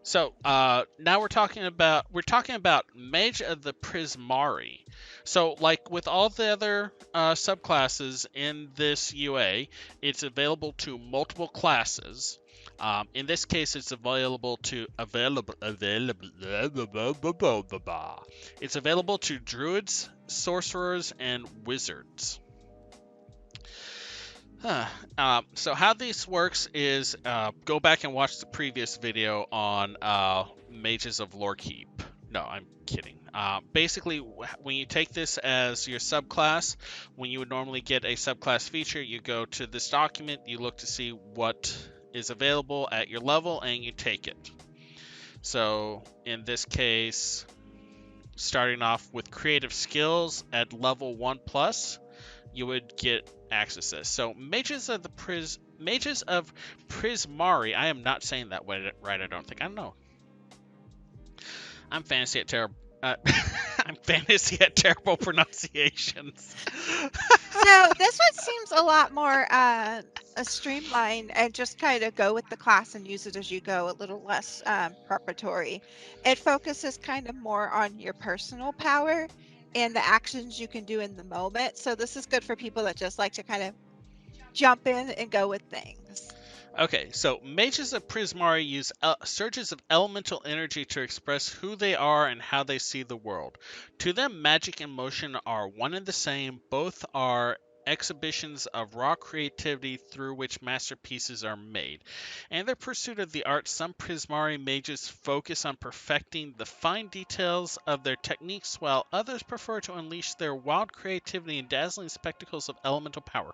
So now we're talking about Mage of the Prismari. So like with all the other subclasses in this UA, it's available to multiple classes. In this case, it's available to It's available to druids, sorcerers, and wizards. Huh. So how this works is go back and watch the previous video on Mages of Lorekeep. No, I'm kidding. Basically, when you take this as your subclass, when you would normally get a subclass feature, you go to this document, you look to see what is available at your level, and you take it. So in this case, starting off with creative skills at level 1 plus, you would get access to this. So Mages of Prismari. I am not saying that right. I don't think. I don't know. I'm fantasy at terrible. I'm fantasy at terrible pronunciations. So this one seems a lot more a streamlined and just kind of go with the class and use it as you go, a little less preparatory. It focuses kind of more on your personal power and the actions you can do in the moment. So this is good for people that just like to kind of jump in and go with things. Okay, so Mages of Prismari use surges of elemental energy to express who they are and how they see the world. To them, magic and motion are one and the same. Both are exhibitions of raw creativity through which masterpieces are made. In their pursuit of the art, some Prismari mages focus on perfecting the fine details of their techniques, while others prefer to unleash their wild creativity in dazzling spectacles of elemental power.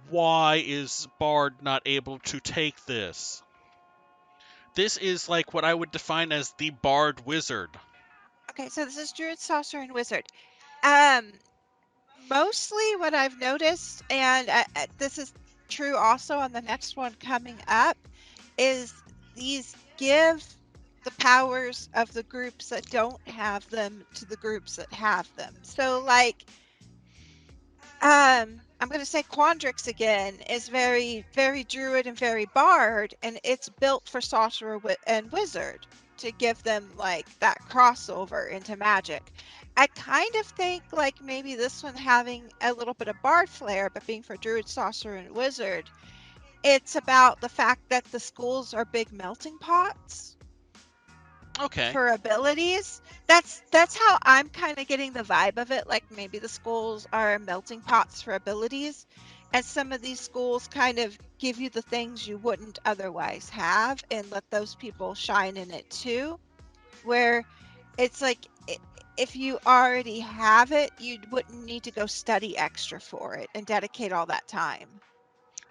Why is Bard not able to take this? This is like what I would define as the Bard Wizard. Okay, so this is Druid, Sorcerer, and Wizard. Um, Mostly what I've noticed, and this is true also on the next one coming up, is these give the powers of the groups that don't have them to the groups that have them. So like I'm going to say Quandrix again is very, very druid and very bard, and it's built for sorcerer and wizard to give them like that crossover into magic. I kind of think like maybe this one having a little bit of bard flair, but being for druid, sorcerer, and wizard, it's about the fact that the schools are big melting pots Okay. for abilities. That's how I'm kind of getting the vibe of it. Like maybe the schools are melting pots for abilities, and some of these schools kind of give you the things you wouldn't otherwise have, and let those people shine in it too. Where it's like if you already have it, you wouldn't need to go study extra for it and dedicate all that time.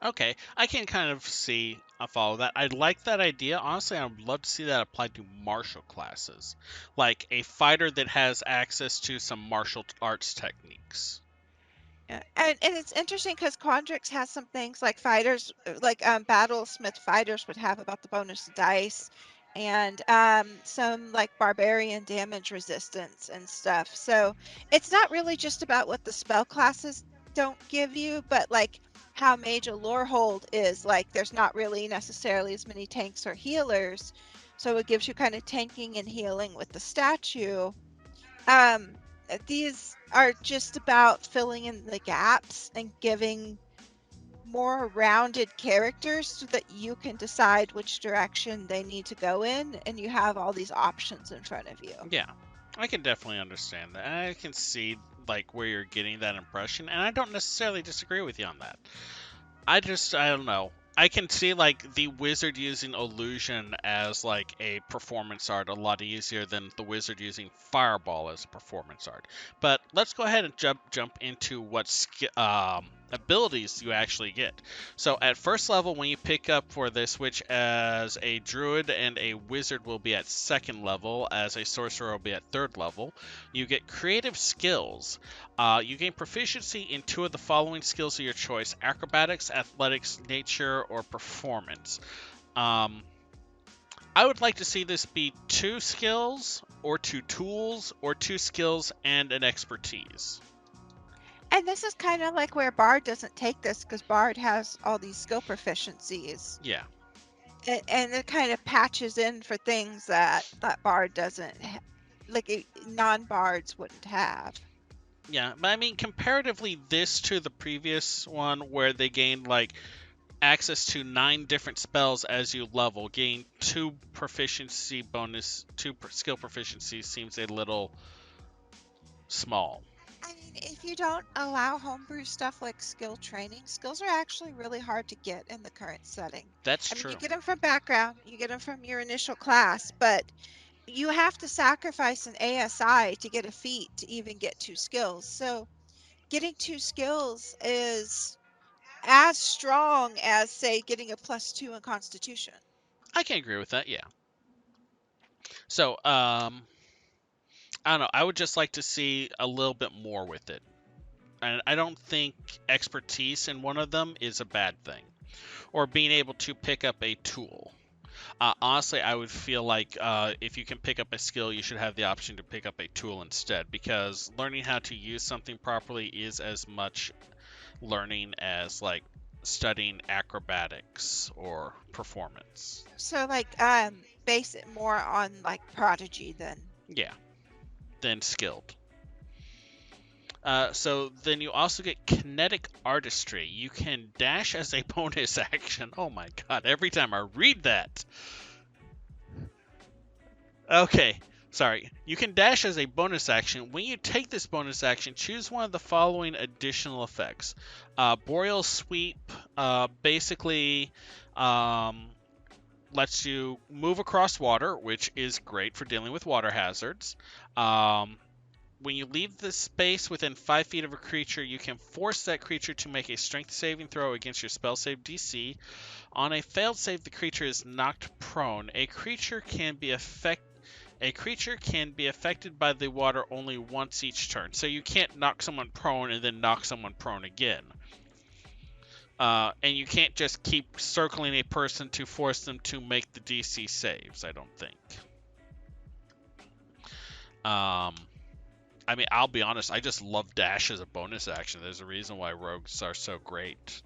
Okay. I can kind of see, I follow that. I like that idea. Honestly, I would love to see that applied to martial classes. Like a fighter that has access to some martial arts techniques. Yeah, and it's interesting because Quandrix has some things like fighters, like Battlesmith fighters would have about the bonus dice, and some like barbarian damage resistance and stuff. So it's not really just about what the spell classes don't give you, but like how Mage of Lorehold is like there's not really necessarily as many tanks or healers, so it gives you kind of tanking and healing with the statue. These are just about filling in the gaps and giving more rounded characters so that you can decide which direction they need to go in, and you have all these options in front of you. Yeah. I can definitely understand that. And I can see like where you're getting that impression, and I don't necessarily disagree with you on that. I don't know. I can see like the wizard using illusion as like a performance art a lot easier than the wizard using fireball as a performance art. But let's go ahead and jump into what abilities you actually get. So at first level, when you pick up for this, which as a druid and a wizard will be at second level, as a sorcerer will be at third level, you get creative skills. You gain proficiency in 2 of the following skills of your choice: acrobatics, athletics, nature, or performance. Um, I would like to see this be 2 skills, or 2 tools, or 2 skills and an expertise. And this is kind of like where Bard doesn't take this because Bard has all these skill proficiencies. Yeah. And it kind of patches in for things that bard doesn't, like non-bards wouldn't have. Yeah, but I mean, comparatively, this to the previous one where they gained like access to 9 different spells as you level, gain 2 proficiency bonus, 2 skill proficiency seems a little small. I mean, if you don't allow homebrew stuff like skill training, skills are actually really hard to get in the current setting. That's I mean, you true. get them from background, you get them from your initial class, but you have to sacrifice an ASI to get a feat to even get 2 skills. So getting 2 skills is as strong as, say, getting a +2 in Constitution. I can agree with that, yeah. So, I don't know. I would just like to see a little bit more with it. And I don't think expertise in one of them is a bad thing. Or being able to pick up a tool. Honestly, I would feel like if you can pick up a skill, you should have the option to pick up a tool instead, because learning how to use something properly is as much learning as like studying acrobatics or performance. So like base it more on like prodigy then. Yeah, than skilled. So then you also get kinetic artistry. You can dash as a bonus action. Oh my god, every time I read that. Okay, sorry. You can dash as a bonus action. When you take this bonus action, choose one of the following additional effects. Boreal Sweep basically lets you move across water, which is great for dealing with water hazards. When you leave the space within 5 feet of a creature, you can force that creature to make a strength saving throw against your spell save DC. On a failed save, the creature is knocked prone. A creature can be affected by the water only once each turn, so you can't knock someone prone and then knock someone prone again. And you can't just keep circling a person to force them to make the DC saves, I don't think. I mean, I'll be honest, I just love dash as a bonus action. There's a reason why rogues are so great.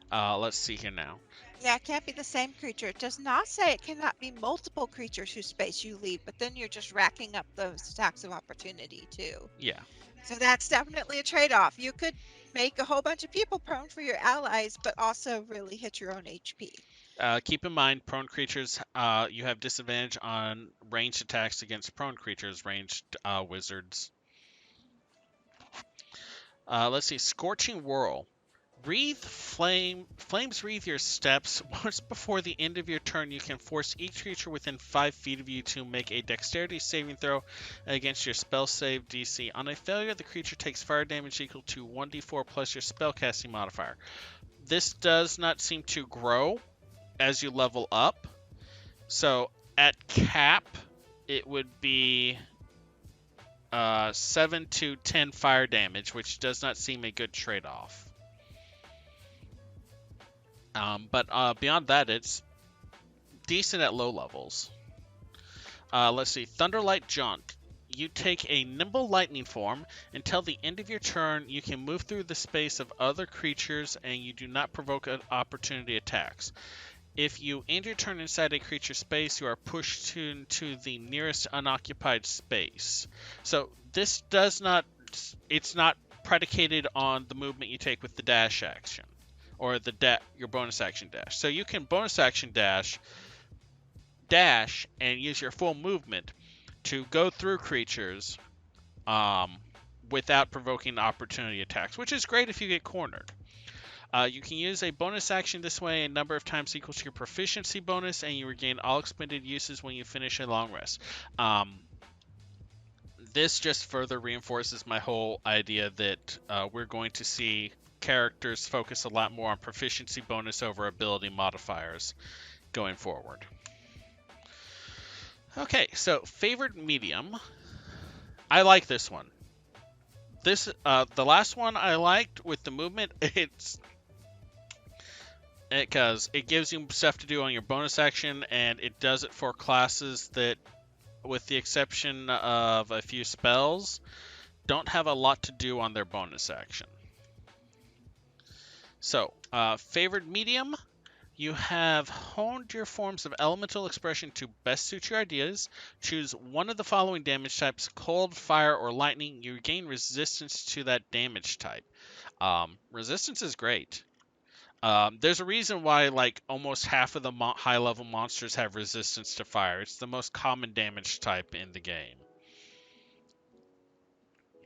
Let's see here now. Yeah, it can't be the same creature. It does not say it cannot be multiple creatures whose space you leave, but then you're just racking up those attacks of opportunity too. Yeah. So that's definitely a trade-off. You could make a whole bunch of people prone for your allies, but also really hit your own HP. Keep in mind, prone creatures, you have disadvantage on ranged attacks against prone creatures, ranged wizards. Let's see, Scorching Whirl. Flames wreathe your steps. Once before the end of your turn, you can force each creature within 5 feet of you to make a dexterity saving throw against your spell save DC. On a failure, the creature takes fire damage equal to 1d4 plus your spellcasting modifier. This does not seem to grow as you level up. So at cap, it would be 7 to 10 fire damage, which does not seem a good trade-off. But beyond that, it's decent at low levels. Let's see. Thunderlight Jaunt. You take a nimble lightning form. Until the end of your turn, you can move through the space of other creatures, and you do not provoke opportunity attacks. If you end your turn inside a creature space, you are pushed into the nearest unoccupied space. So this does not... It's not predicated on the movement you take with the dash action. Or your bonus action dash. So you can bonus action dash, and use your full movement to go through creatures without provoking opportunity attacks, which is great if you get cornered. You can use a bonus action this way a number of times equal to your proficiency bonus, and you regain all expended uses when you finish a long rest. This just further reinforces my whole idea that we're going to see characters focus a lot more on proficiency bonus over ability modifiers going forward. Okay, so favored medium. I like this one. The last one I liked with the movement, because it gives you stuff to do on your bonus action, and it does it for classes that, with the exception of a few spells, don't have a lot to do on their bonus action. So, favored medium, You have honed your forms of elemental expression to best suit your ideas. Choose one of the following damage types: cold, fire, or lightning. You gain resistance to that damage type. Resistance is great. There's a reason why like almost half of the high level monsters have resistance to fire. It's the most common damage type in the game,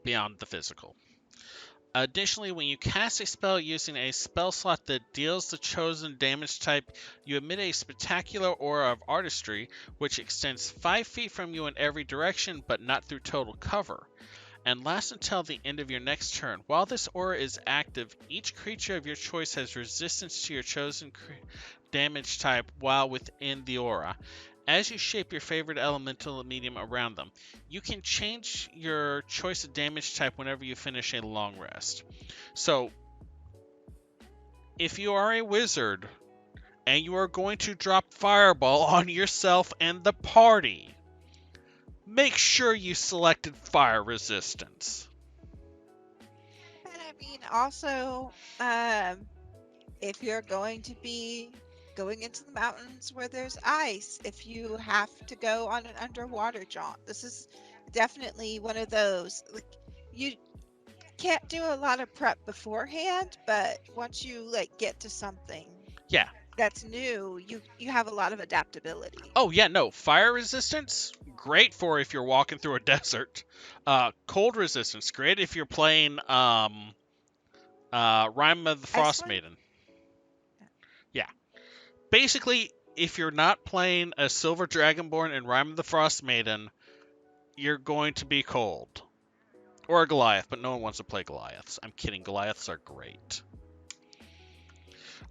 beyond the physical. Additionally, when you cast a spell using a spell slot that deals the chosen damage type, you emit a spectacular aura of artistry, which extends 5 feet from you in every direction, but not through total cover, and lasts until the end of your next turn. While this aura is active, each creature of your choice has resistance to your chosen damage type while within the aura. As you shape your favorite elemental medium around them, you can change your choice of damage type whenever you finish a long rest. So, if you are a wizard and you are going to drop Fireball on yourself and the party, make sure you selected fire resistance. And I mean, also, if you're going to be going into the mountains where there's ice, if you have to go on an underwater jaunt, this is definitely one of those. Like, you can't do a lot of prep beforehand, but once you like get to something Yeah. that's new, you have a lot of adaptability. Oh yeah, no. Fire resistance, great for if you're walking through a desert. Cold resistance, great if you're playing Rime of the Frost Iceland? Maiden. Yeah. Basically, if you're not playing a Silver Dragonborn in Rime of the Frost Maiden, you're going to be cold. Or a Goliath, but no one wants to play Goliaths. I'm kidding, Goliaths are great.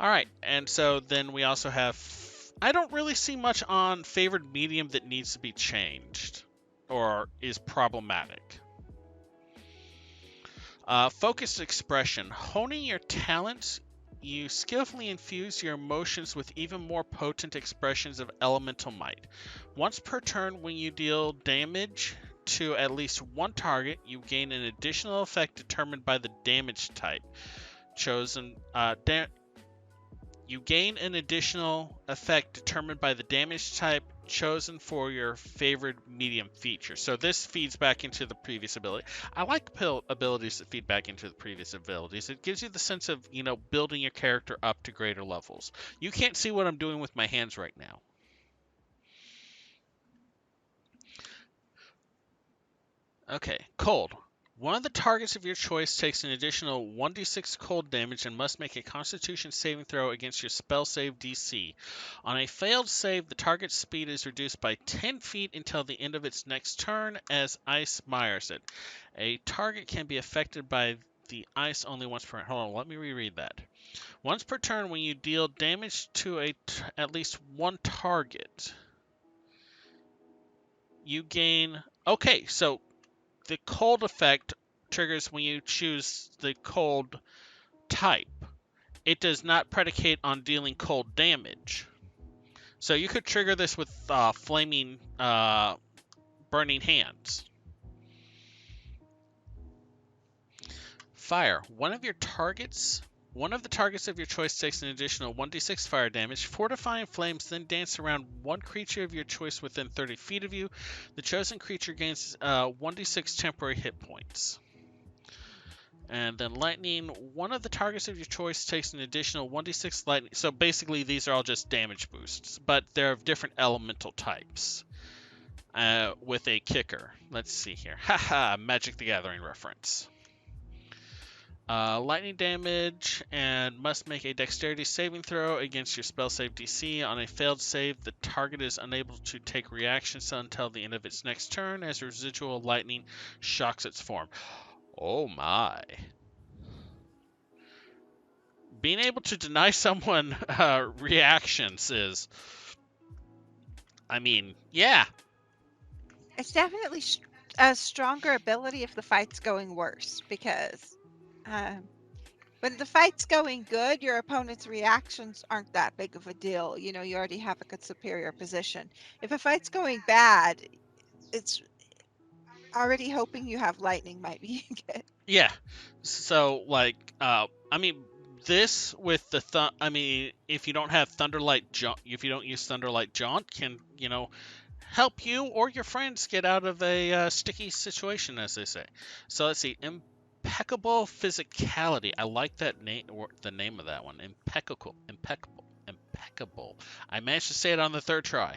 Alright, and so then we also have... I don't really see much on favored medium that needs to be changed or is problematic. Focused expression. Honing your talents, you skillfully infuse your emotions with even more potent expressions of elemental might. Once per turn, when you deal damage to at least one target, you gain an additional effect determined by the damage type chosen. You gain an additional effect determined by the damage type chosen for your favorite medium feature. So this feeds back into the previous ability. I like abilities that feed back into the previous abilities. It gives you the sense of, building your character up to greater levels. You can't see what I'm doing with my hands right now. Okay, cold. One of the targets of your choice takes an additional 1d6 cold damage and must make a constitution saving throw against your spell save DC. On a failed save, the target's speed is reduced by 10 feet until the end of its next turn as ice mires it. A target can be affected by the ice only once per... Hold on, let me reread that. Once per turn, when you deal damage to at least one target, you gain... Okay, so the cold effect triggers when you choose the cold type. It does not predicate on dealing cold damage. So you could trigger this with flaming burning hands. Fire. One of the targets of your choice takes an additional 1d6 fire damage. Fortifying flames then dance around one creature of your choice within 30 feet of you. The chosen creature gains 1d6 temporary hit points. And then lightning, one of the targets of your choice takes an additional 1d6 lightning. So basically these are all just damage boosts, but they're of different elemental types. With a kicker. Let's see here. Haha, Magic the Gathering reference. Lightning damage, and must make a dexterity saving throw against your spell save DC. On a failed save, the target is unable to take reactions until the end of its next turn as residual lightning shocks its form. Oh my. Being able to deny someone reactions is... I mean, yeah. It's definitely a stronger ability if the fight's going worse, because when the fight's going good, your opponent's reactions aren't that big of a deal. You already have a good superior position. If a fight's going bad, it's already hoping you have lightning might be good. Yeah. So, like, I mean, this with the I mean, if you don't have Thunderlight Jaunt, if you don't use Thunderlight Jaunt, can help you or your friends get out of a sticky situation, as they say. So let's see, impeccable physicality. I like that name, or the name of that one. Impeccable, impeccable, impeccable. I managed to say it on the third try.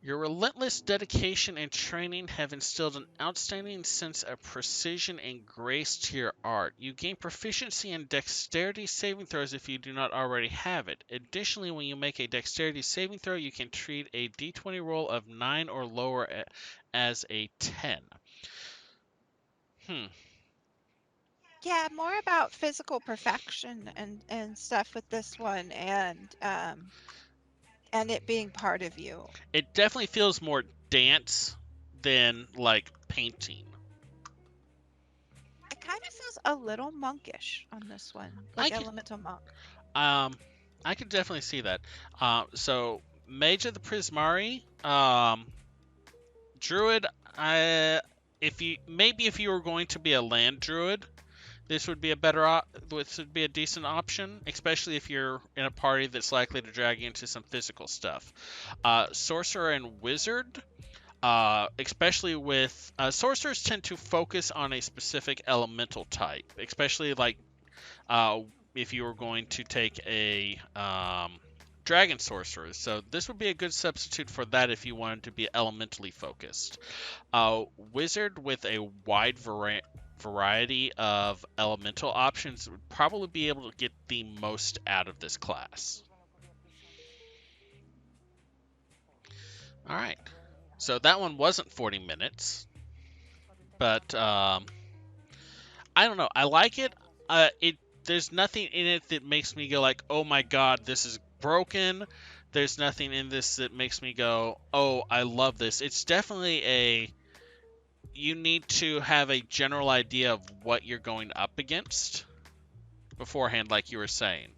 Your relentless dedication and training have instilled an outstanding sense of precision and grace to your art. You gain proficiency in dexterity saving throws if you do not already have it. Additionally, when you make a dexterity saving throw, you can treat a d20 roll of 9 or lower as a 10. Yeah, more about physical perfection and stuff with this one, and it being part of you. It definitely feels more dance than like painting. It kind of feels a little monkish on this one, I like can elemental monk. I can definitely see that. So Mage of the Prismari, Druid. If you were going to be a land druid, this would be this would be a decent option, especially if you're in a party that's likely to drag you into some physical stuff. Sorcerer and wizard. Especially with sorcerers tend to focus on a specific elemental type, especially like if you were going to take a dragon sorcerer. So this would be a good substitute for that if you wanted to be elementally focused. Wizard with a wide variety of elemental options would probably be able to get the most out of this class. All right. So that one wasn't 40 minutes, but I don't know. I like it. There's nothing in it that makes me go like, "Oh my god, this is broken." There's nothing in this that makes me go, "Oh, I love this." It's definitely you need to have a general idea of what you're going up against beforehand, like you were saying.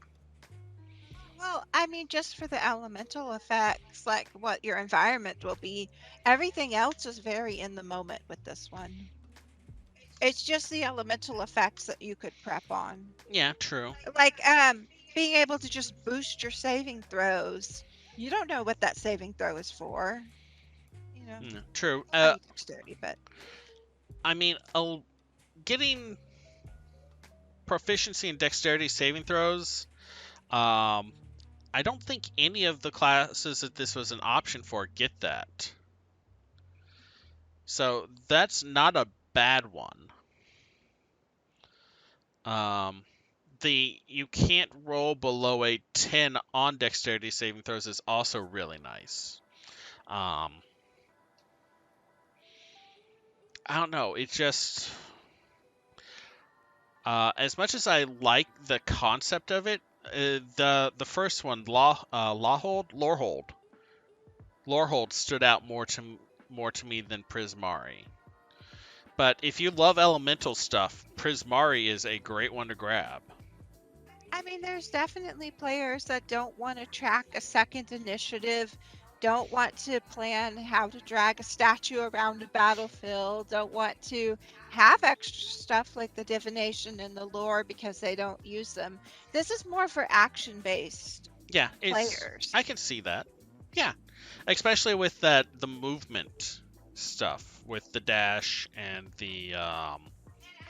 Well, I mean, just for the elemental effects, like what your environment will be, everything else is very in the moment with this one. It's just the elemental effects that you could prep on. Yeah, true. Like being able to just boost your saving throws. You don't know what that saving throw is for. You know, True. I mean dexterity, but I mean, getting proficiency in dexterity saving throws. I don't think any of the classes that this was an option for get that. So that's not a bad one. You can't roll below a 10 on dexterity saving throws is also really nice. I don't know. It just as much as I like the concept of it, the first one, Lorehold stood out more to me than Prismari. But if you love elemental stuff, Prismari is a great one to grab. I mean, there's definitely players that don't want to track a second initiative, don't want to plan how to drag a statue around a battlefield, don't want to have extra stuff like the divination and the lore because they don't use them. This is more for action-based players. I can see that. Yeah, especially with the movement stuff with the dash and the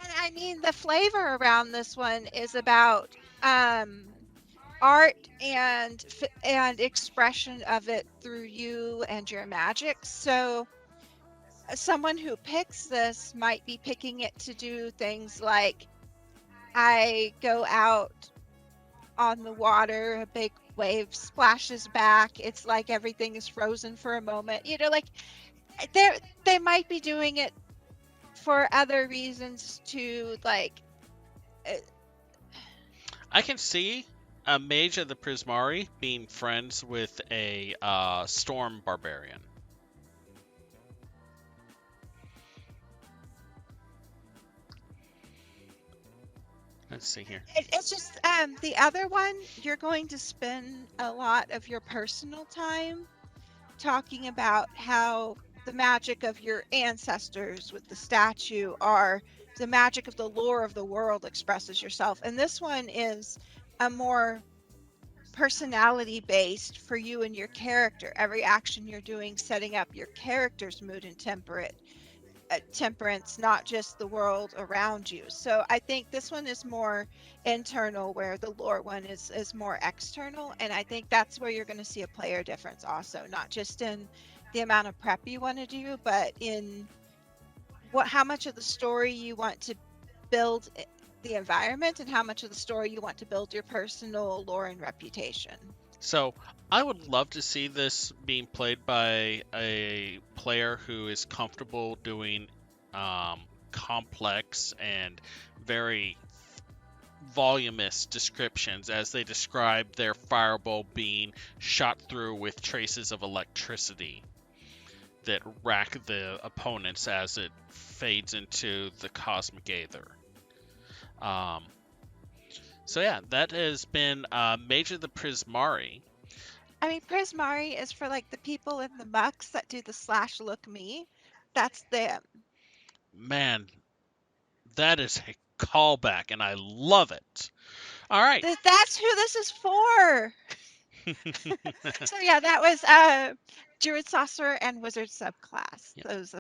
And I mean, the flavor around this one is about art and expression of it through you and your magic. So someone who picks this might be picking it to do things like I go out on the water, a big wave splashes back, it's like everything is frozen for a moment. You know, like they might be doing it for other reasons to like I can see a mage of the Prismari being friends with a storm barbarian. Let's see here. It's just the other one, you're going to spend a lot of your personal time talking about how the magic of your ancestors with the statue are the magic of the lore of the world expresses yourself. And this one is a more personality based for you and your character. Every action you're doing, setting up your character's mood and temperance, not just the world around you. So I think this one is more internal, where the lore one is more external. And I think that's where you're going to see a player difference also, not just in the amount of prep you want to do, but in how much of the story you want to build the environment, and how much of the story you want to build your personal lore and reputation. So I would love to see this being played by a player who is comfortable doing complex and very voluminous descriptions as they describe their fireball being shot through with traces of electricity that rack the opponents as it fades into the cosmic aether. So yeah, that has been Mage of the Prismari. I mean, Prismari is for like the people in the mucks that do the slash look me. That's them. Man, that is a callback, and I love it. All right. That's who this is for. So yeah, that was Druid Sorcerer and Wizard subclass. Yep. Those